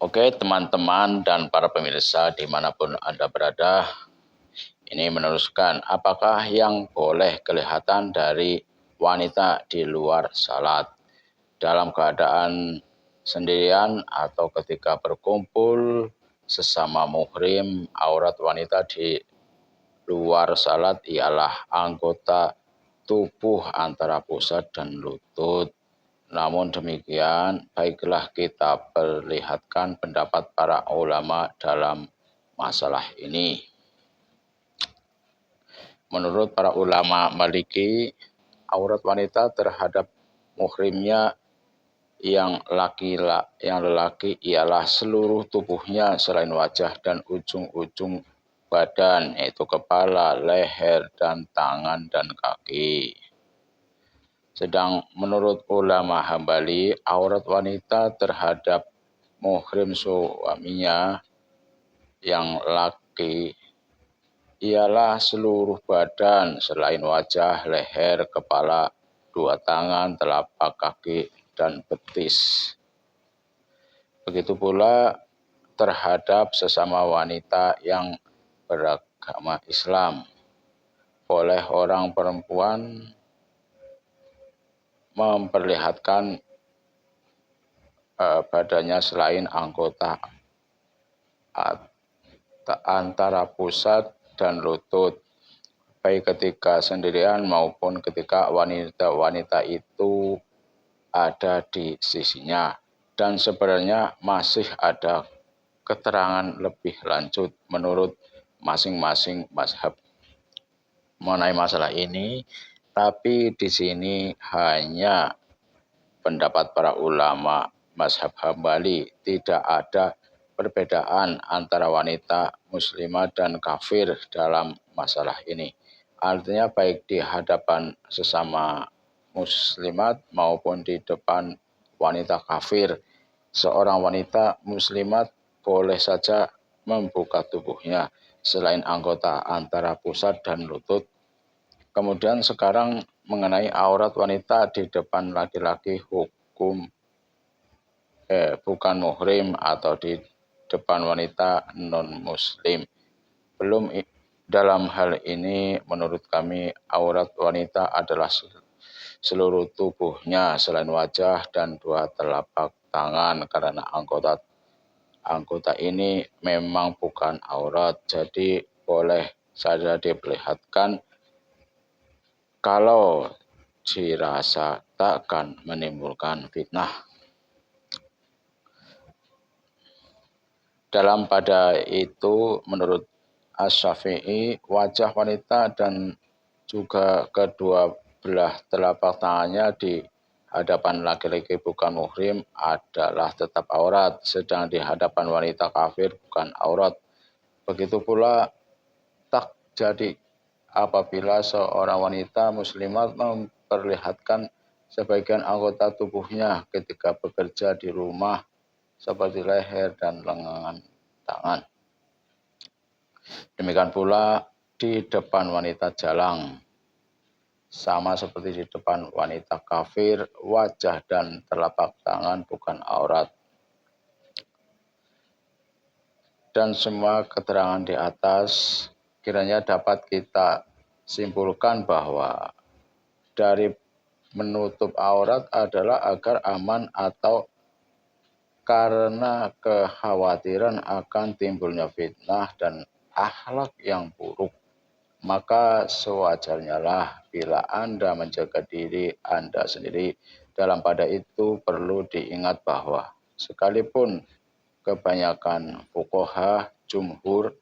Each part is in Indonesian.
Oke, teman-teman dan para pemirsa dimanapun Anda berada, ini meneruskan apakah yang boleh kelihatan dari wanita di luar salat dalam keadaan sendirian atau ketika berkumpul sesama muhrim. Aurat wanita di luar salat ialah anggota tubuh antara pusat dan lutut. Namun demikian, baiklah kita perlihatkan pendapat para ulama dalam masalah ini. Menurut para ulama Maliki, aurat wanita terhadap muhrimnya yang lelaki ialah seluruh tubuhnya selain wajah dan ujung-ujung badan, yaitu kepala, leher, dan tangan dan kaki. Sedang menurut ulama Hambali, aurat wanita terhadap muhrim suaminya yang laki ialah seluruh badan selain wajah, leher, kepala, dua tangan, telapak kaki, dan betis. Begitu pula terhadap sesama wanita yang beragama Islam. Boleh orang perempuan memperlihatkan badannya selain anggota antara pusat dan lutut, baik ketika sendirian maupun ketika wanita itu ada di sisinya. Dan sebenarnya masih ada keterangan lebih lanjut menurut masing-masing mazhab mengenai masalah ini, tapi di sini hanya pendapat para ulama mazhab Hambali, tidak ada perbedaan antara wanita muslimah dan kafir dalam masalah ini. Artinya baik di hadapan sesama muslimat maupun di depan wanita kafir, seorang wanita muslimat boleh saja membuka tubuhnya selain anggota antara pusat dan lutut. Kemudian sekarang mengenai aurat wanita di depan laki-laki hukum bukan muhrim atau di depan wanita non-muslim. Belum dalam hal ini menurut kami aurat wanita adalah seluruh tubuhnya selain wajah dan dua telapak tangan, karena anggota ini memang bukan aurat, jadi boleh saja diperlihatkan kalau dirasa takkan menimbulkan fitnah. Dalam pada itu menurut Asy-Syafi'i, wajah wanita dan juga kedua belah telapak tangannya di hadapan laki-laki bukan muhrim adalah tetap aurat, sedang di hadapan wanita kafir bukan aurat. Begitu pula tak jadi apabila seorang wanita muslimat memperlihatkan sebagian anggota tubuhnya ketika bekerja di rumah seperti leher dan lengan tangan. Demikian pula di depan wanita jalang, sama seperti di depan wanita kafir, wajah dan telapak tangan bukan aurat. Dan semua keterangan di atas kiranya dapat kita simpulkan bahwa dari menutup aurat adalah agar aman atau karena kekhawatiran akan timbulnya fitnah dan akhlak yang buruk. Maka sewajarnya lah bila Anda menjaga diri Anda sendiri. Dalam pada itu perlu diingat bahwa sekalipun kebanyakan fuqaha jumhur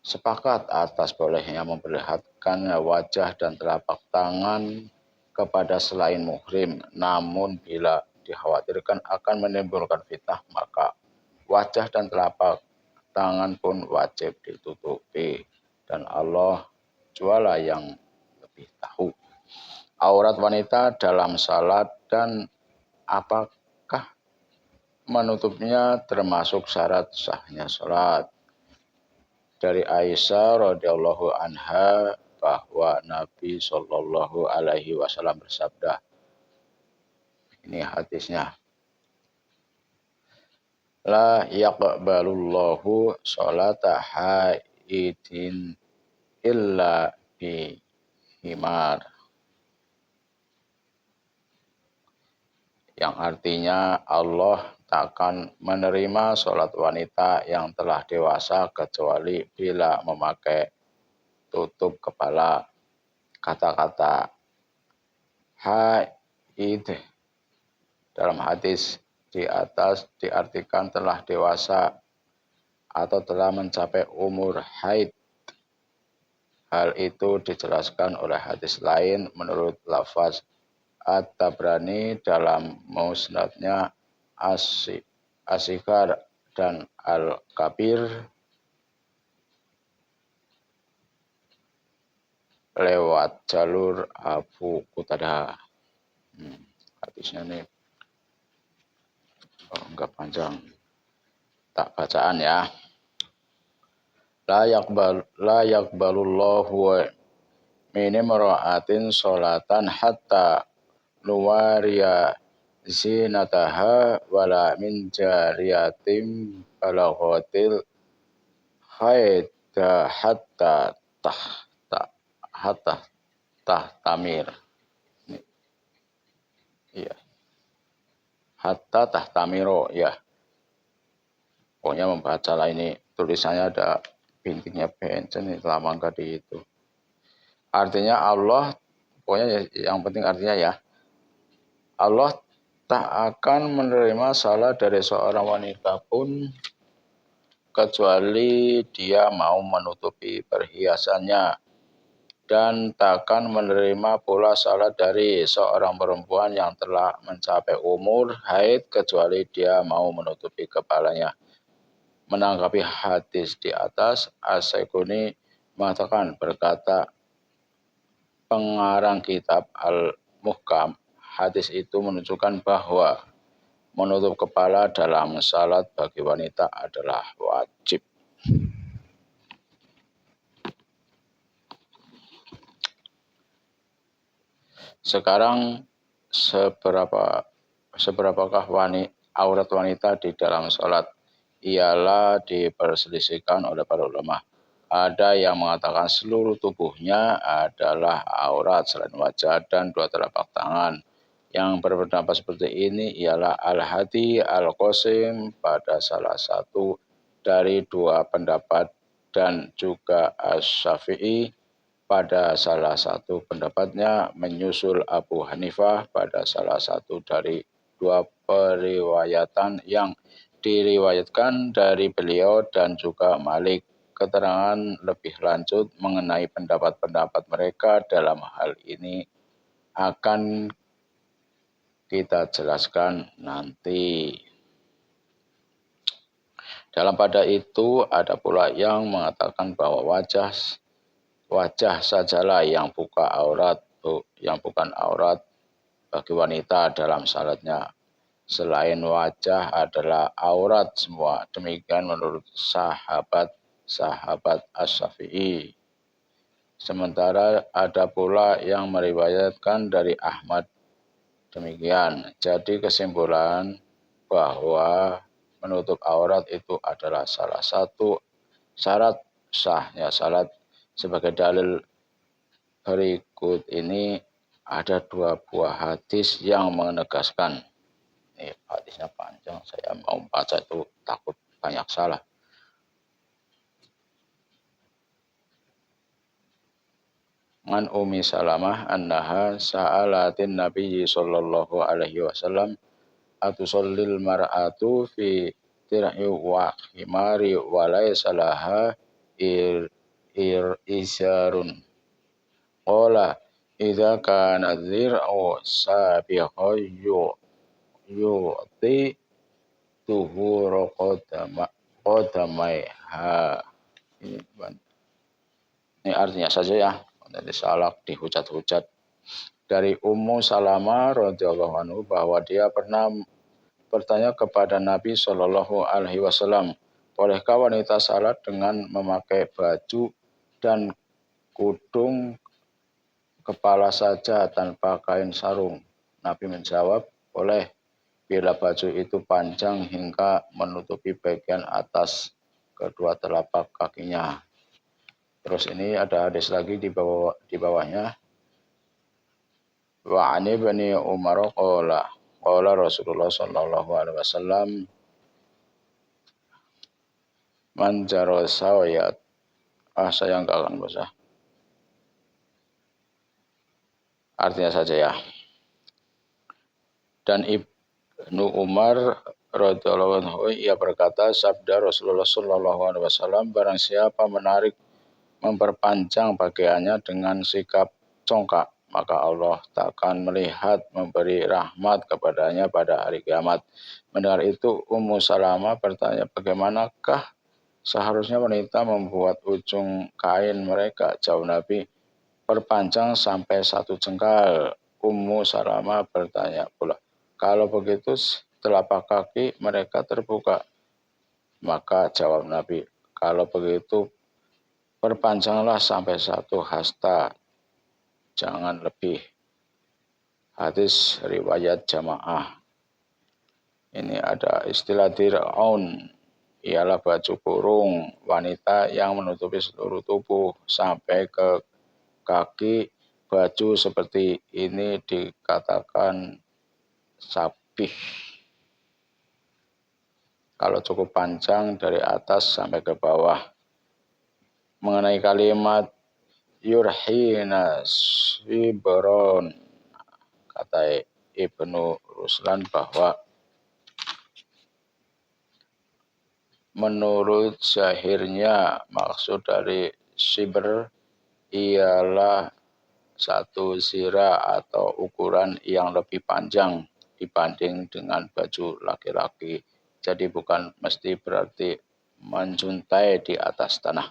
sepakat atas bolehnya memperlihatkan wajah dan telapak tangan kepada selain muhrim, namun bila dikhawatirkan akan menimbulkan fitnah, maka wajah dan telapak tangan pun wajib ditutupi. Dan Allah jualah yang lebih tahu. Aurat wanita dalam salat dan apakah menutupnya termasuk syarat sahnya salat. Dari Aisyah radhiyallahu anha bahwa Nabi Shallallahu alaihi wasallam bersabda. Ini hadisnya. La yaqbalullahu sholata haidin illa bi himar, yang artinya Allah takkan menerima sholat wanita yang telah dewasa kecuali bila memakai tutup kepala. Kata-kata haid dalam hadis di atas diartikan telah dewasa atau telah mencapai umur haid. Hal itu dijelaskan oleh hadis lain menurut lafaz At-Tabrani dalam musnadnya As-Sighar dan Al-Kabir lewat jalur Abu Qutadah. Hadisnya ini enggak panjang, tak bacaan ya. La yaqbalullahu min imra'atin sholatan hatta nuwariya zinataha wala min jariyatim balaghatil haida hatta tahtamir. Iya. Hatta tahtamiro ya. Pokoknya membaca lah ini, tulisannya ada bintiknya bencen, lama enggak di itu. Artinya Allah, pokoknya yang penting artinya ya, Allah tak akan menerima salah dari seorang wanita pun kecuali dia mau menutupi perhiasannya, dan takkan menerima pula salah dari seorang perempuan yang telah mencapai umur haid kecuali dia mau menutupi kepalanya. Menanggapi hadis di atas, As-Syekhuni mengatakan, berkata pengarang kitab Al-Muhkam, hadis itu menunjukkan bahwa menutup kepala dalam salat bagi wanita adalah wajib. Sekarang seberapakah aurat wanita di dalam salat? Ialah diperselisihkan oleh para ulama. Ada yang mengatakan seluruh tubuhnya adalah aurat selain wajah dan dua telapak tangan. Yang berpendapat seperti ini ialah Al-Hadi Al-Qasim pada salah satu dari dua pendapat, dan juga Asy-Syafi'i pada salah satu pendapatnya, menyusul Abu Hanifah pada salah satu dari dua periwayatan yang diriwayatkan dari beliau, dan juga Malik. Keterangan lebih lanjut mengenai pendapat-pendapat mereka dalam hal ini akan kita jelaskan nanti. Dalam pada itu ada pula yang mengatakan bahwa wajah sajalah yang bukan aurat bagi wanita dalam salatnya. Selain wajah adalah aurat semua. Demikian menurut sahabat Asy-Syafi'i. Sementara ada pula yang meriwayatkan dari Ahmad demikian. Jadi kesimpulan bahwa menutup aurat itu adalah salah satu syarat sahnya salat. Sebagai dalil berikut ini ada dua buah hadis yang menegaskan. Ini hadisnya panjang, saya mau baca itu takut banyak salah. Man Ummi Salamah annaha sa'alatin Nabi sallallahu alaihi wasallam atusallil mar'atu fi tir'i wa himari wa laysa laha isarun. Qala idza kana dzir'u sabiqa yu'ti tuhuru qadamaiha. Ini artinya saja ya, nanti salah dihujat-hujat. Dari Ummu Salamah radhiyallahu anhu bahwa dia pernah bertanya kepada Nabi Shallallahu alaihi wasallam, bolehkah wanita salat dengan memakai baju dan kudung kepala saja tanpa kain sarung? Nabi menjawab, boleh bila baju itu panjang hingga menutupi bagian atas kedua telapak kakinya. Terus ini ada hadis lagi di bawahnya. Wa ani bani Umar qala Rasulullah sallallahu alaihi wasallam man jaro sawayat. Saya enggak akan baca. Artinya saja ya. Dan Ibnu Umar radhiyallahu anhu ia berkata, sabda Rasulullah sallallahu alaihi wasallam, barang siapa memperpanjang pakaiannya dengan sikap congkak, maka Allah takkan melihat memberi rahmat kepadanya pada hari kiamat. Mendengar itu, Ummu Salamah bertanya, bagaimanakah seharusnya wanita membuat ujung kain mereka? Jawab Nabi, perpanjang sampai 1 jengkal. Ummu Salamah bertanya pula, kalau begitu telapak kaki mereka terbuka. Maka jawab Nabi, kalau begitu perpanjanglah sampai 1 hasta, jangan lebih. Hadis riwayat jamaah. Ini ada istilah dir'aun, ialah baju kurung wanita yang menutupi seluruh tubuh sampai ke kaki. Baju seperti ini dikatakan sabih. Kalau cukup panjang dari atas sampai ke bawah. Mengenai kalimat yurhina sibron, kata Ibnu Ruslan bahwa menurut zahirnya maksud dari sibr ialah 1 zira atau ukuran yang lebih panjang dibanding dengan baju laki-laki. Jadi bukan mesti berarti menjuntai di atas tanah.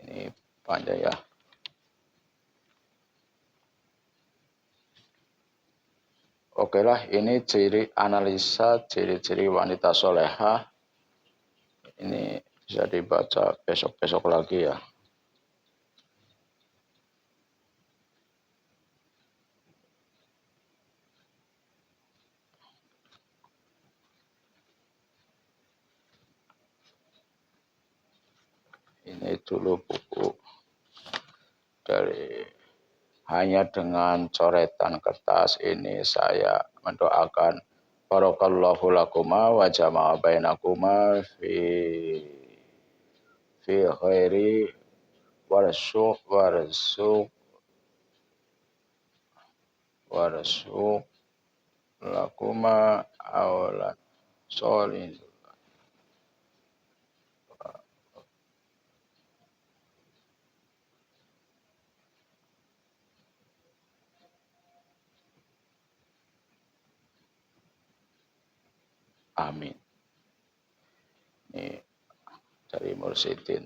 Ini panjang ya. Oke lah, ini analisa ciri-ciri wanita soleha. Ini bisa dibaca besok-besok lagi ya. Ini dulu buku dari hanya dengan coretan kertas ini saya mendoakan barakallahu lakuma wa jama'a bainakuma fi khairi warzuq lakuma awalan sholin. Amin. Ini dari Mursidin.